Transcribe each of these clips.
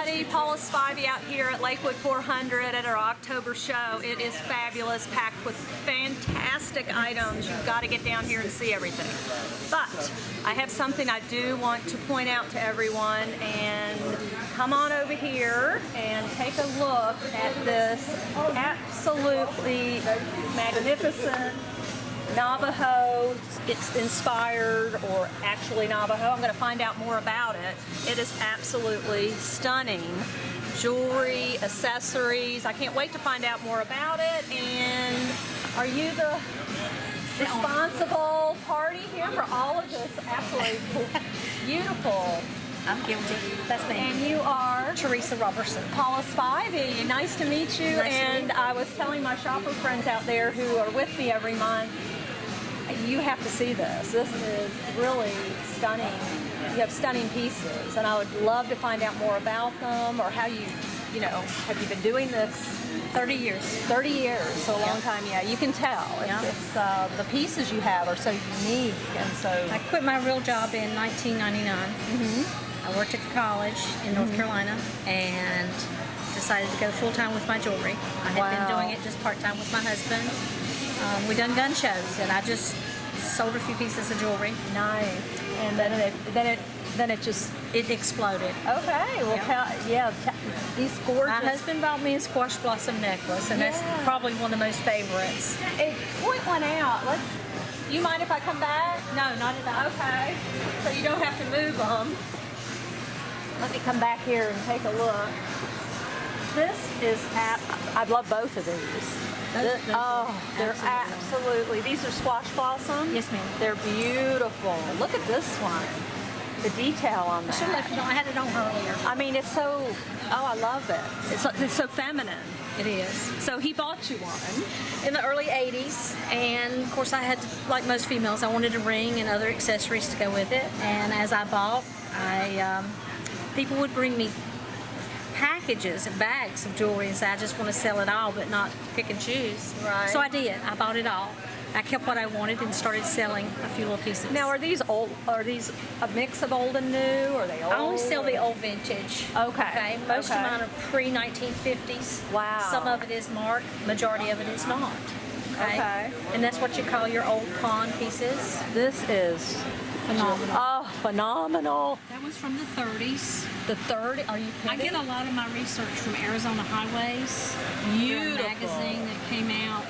everybody. Paula Spivey out here at Lakewood 400 at our October show. It is fabulous, packed with fantastic items. You've got to get down here and see everything. But I have something I do want to point out to everyone, and come on over here and take a look at this absolutely magnificent Navajo. It's inspired, or actually Navajo. I'm going to find out more about it. It is absolutely stunning. Jewelry, accessories. I can't wait to find out more about it. And are you the responsible party here for all of this? Absolutely beautiful. I'm guilty. That's me. And you are? Teresa Robertson. Paula Spivey. Nice to meet you. Nice and I was telling my shopper friends out there who are with me every month, you have to see this. This is really stunning. You have stunning pieces, and I would love to find out more about them, or how you know, have you been doing this? 30 years. 30 years, so a long time. Yeah, you can tell. It's the pieces you have are so unique, and so. I quit my real job in 1999. I worked at the college in North Carolina and decided to go full-time with my jewelry. I had been doing it just part-time with my husband. We done gun shows, and I just sold a few pieces of jewelry. Nice. And then it exploded. Okay. Well, these gorgeous. My husband bought me a squash blossom necklace, and that's probably one of the most favorites. Point one out. You mind if I come back? No, not at all. Okay. So you don't have to move them. Let me come back here and take a look. This is I love both of these. They're absolutely. These are squash blossoms? Yes, ma'am. They're beautiful. Look at this one. The detail on that. I should have left it on. I had it on earlier. I mean, it's so. Oh, I love it. It's so feminine. It is. So he bought you one in the early 80s, and of course I had, like most females, I wanted a ring and other accessories to go with it. And as I bought, people would bring me packages and bags of jewelry and say, I just want to sell it all but not pick and choose. Right. So I did. I bought it all. I kept what I wanted and started selling a few little pieces. Now, are these old? Are these a mix of old and new? Or are they old? I only sell the old vintage. Okay. Most of mine are pre-1950s. Wow. Some of it is marked. Majority of it is not. Okay. And that's what you call your old pawn pieces. This is phenomenal. Oh, phenomenal. That was from the 30s. The 30? Are you kidding? I get a lot of my research from Arizona Highways. Beautiful. A magazine that came out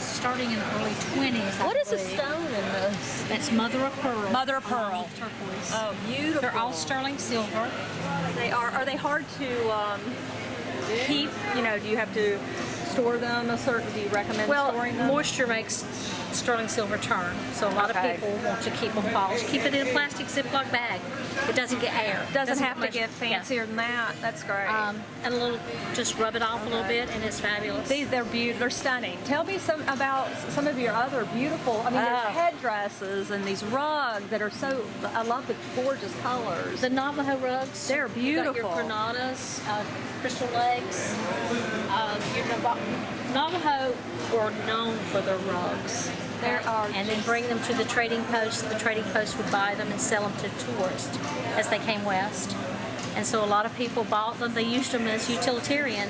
starting in the early 20s. What is the stone in this? That's mother of pearl. Mother of pearl. Turquoise. Oh, beautiful. They're all sterling silver. They are. Are they hard to keep? You know, do you have to store them a certain? Do you recommend storing them? Moisture makes sterling silver turn, so a lot of people want to keep them polished. Keep it in a plastic Ziploc bag. It doesn't get air. Doesn't have to get fancier than that. That's great. And a little, just rub it off a little bit, and it's fabulous. They're beautiful. They're stunning. Tell me about some of your other beautiful. I mean, there's headdresses and these rugs that are so. I love the gorgeous colors. The Navajo rugs. They're beautiful. You got your granadas, crystal legs. Your Navajo are known for their rugs. And then bring them to the trading post. The trading post would buy them and sell them to tourists as they came west. And so a lot of people bought them. They used them as utilitarian.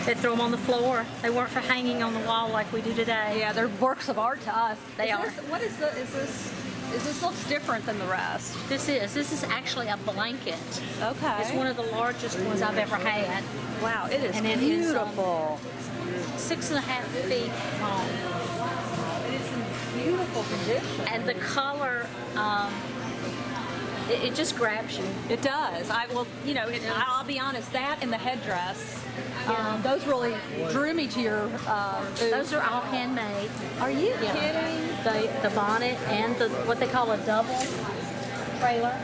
They throw them on the floor. They weren't for hanging on the wall like we do today. Yeah, they're works of art to us. They are. What is this? This looks different than the rest. This is actually a blanket. Okay. It's one of the largest ones I've ever had. Wow, it is beautiful. It is 6.5 feet long. It's in beautiful condition. And the color, it just grabs you. It does. I'll be honest, that and the headdress, those really drew me to your Those are all handmade. Are you kidding? The bonnet and what they call a double trailer.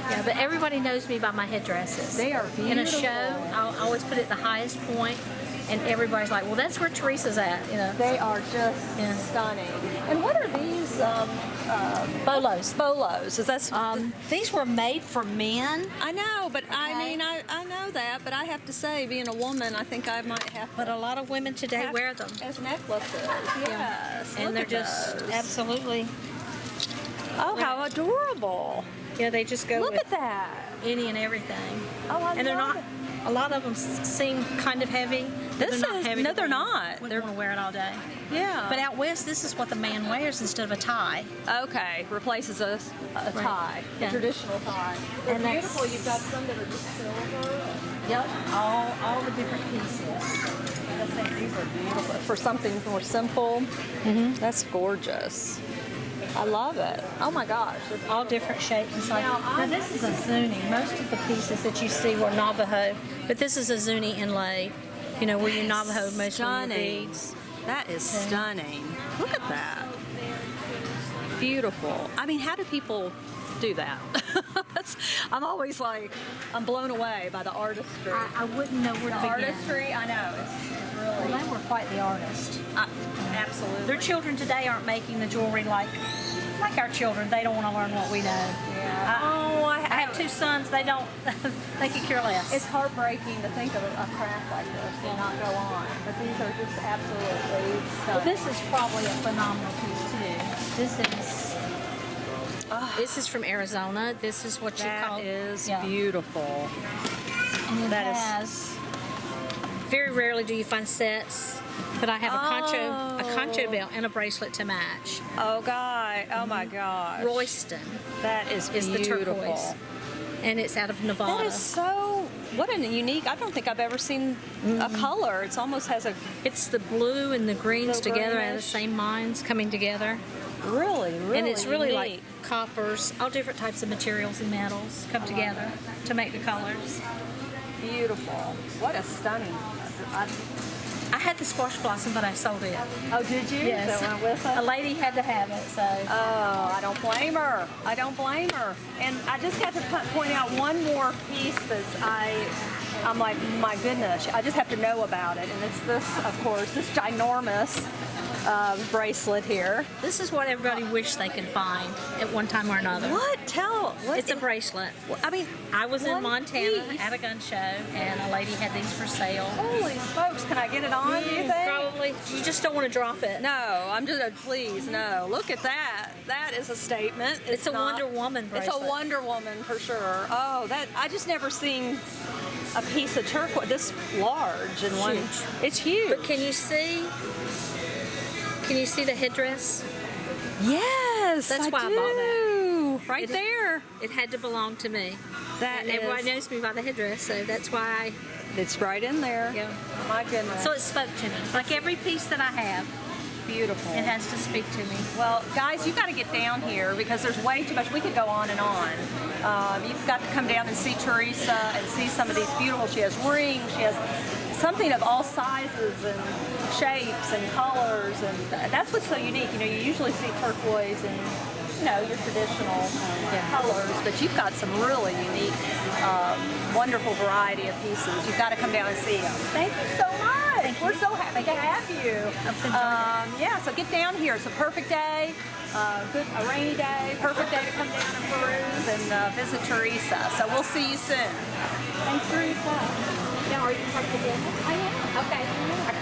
Yeah, but everybody knows me by my headdresses. They are beautiful. In a show, I'll always put it at the highest point, and everybody's like, well, that's where Teresa's at. You know. They are just stunning. And what are these? Bolos. Bolos. Is that? These were made for men. I know, but I mean, I know that, but I have to say, being a woman, I think I might have. But a lot of women today wear them as necklaces. Yes, and they're just absolutely. Oh, how adorable! Yeah, they just go. Look at that. any and everything. Oh, I And they're love not. it. A lot of them seem kind of heavy. But This they're not is- heavy no, to they're wear. not. Wouldn't They're- want to wear it all day. Yeah. But out west, this is what the man wears instead of a tie. Okay, replaces a tie, Yeah. a traditional tie. They're And that's- beautiful. You've got some that are just silver. Yep. All the different pieces. I think these are beautiful. For something more simple, that's gorgeous. I love it. Oh my gosh. All different shapes and sizes. Now, Now this is a zuni. Most of the pieces that you see were Navajo, but this is a zuni inlay. You know, where you Navajo most of your Stunning. beads. That is stunning. Look at that. Beautiful. I mean, how do people do that? I'm always like, I'm blown away by the artistry. I wouldn't know where The to begin. artistry, I know. It's really. Well, they were quite the artist. Absolutely. Their children today aren't making the jewelry like our children. They don't want to learn what we know. Yeah. I have two sons. They don't. They could care less. It's heartbreaking to think of a craft like this and not go on. But these are just absolutely Well, stunning. this is probably a phenomenal piece too. This is from Arizona. This is what you call. That is yeah. beautiful. And it That is- has. Very rarely do you find sets, but I have a concho belt and a bracelet to match. Oh, God. Oh, my gosh. Royston That is is the beautiful. turquoise, and it's out of Nevada. That is so, what a unique, I don't think I've ever seen a color. It's almost has a It's the blue and the greens The together out of the greenish. same mines coming together. really And it's really like unique. coppers, all different types of materials and metals come together to make the colors. Beautiful. What a stunning. I had the squash blossom, but I sold it. Oh, did you? Yes. That went with it? A lady had to have it, so. Oh, I don't blame her. I don't blame her. And I just got to point out one more piece that I'm like, my goodness, I just have to know about it. And it's this, of course, this ginormous bracelet here. This is what everybody wished they could find at one time or another. What? It's a bracelet. I mean, I was in one Montana piece? at a gun show, and a lady had these for sale. Holy smokes, can I get it on, do you think? Probably. You just don't want to drop it. No, I'm just, please, no. Look at that. That is a statement. It's a not- Wonder Woman bracelet. It's a Wonder Woman for sure. Oh, I just never seen a piece of turquoise this large in one. Huge. It's huge. But can you see? Can you see the headdress? Yes, That's I why I do. bought that. Right It- there. It had to belong to me. That And everybody is- knows me by the headdress, so that's why. It's right in there. Yeah. My goodness. So it spoke to me. Like every piece that I have, beautiful. it has to speak to me. Well, guys, you've got to get down here because there's way too much. We could go on and on. You've got to come down and see Teresa and see some of these beautiful. She has rings. She has something of all sizes and shapes and colors, and that's what's so unique. You know, you usually see turquoise and your traditional colors, but you've got some really unique, wonderful variety of pieces. You've got to come down and see them. Thank you so much. We're so happy to have you. Yeah, so get down here. It's a perfect day, a rainy day, perfect day to come down and peruse and visit Teresa. So we'll see you soon. Thanks, Teresa. Now, are you part of the business? I am. Okay.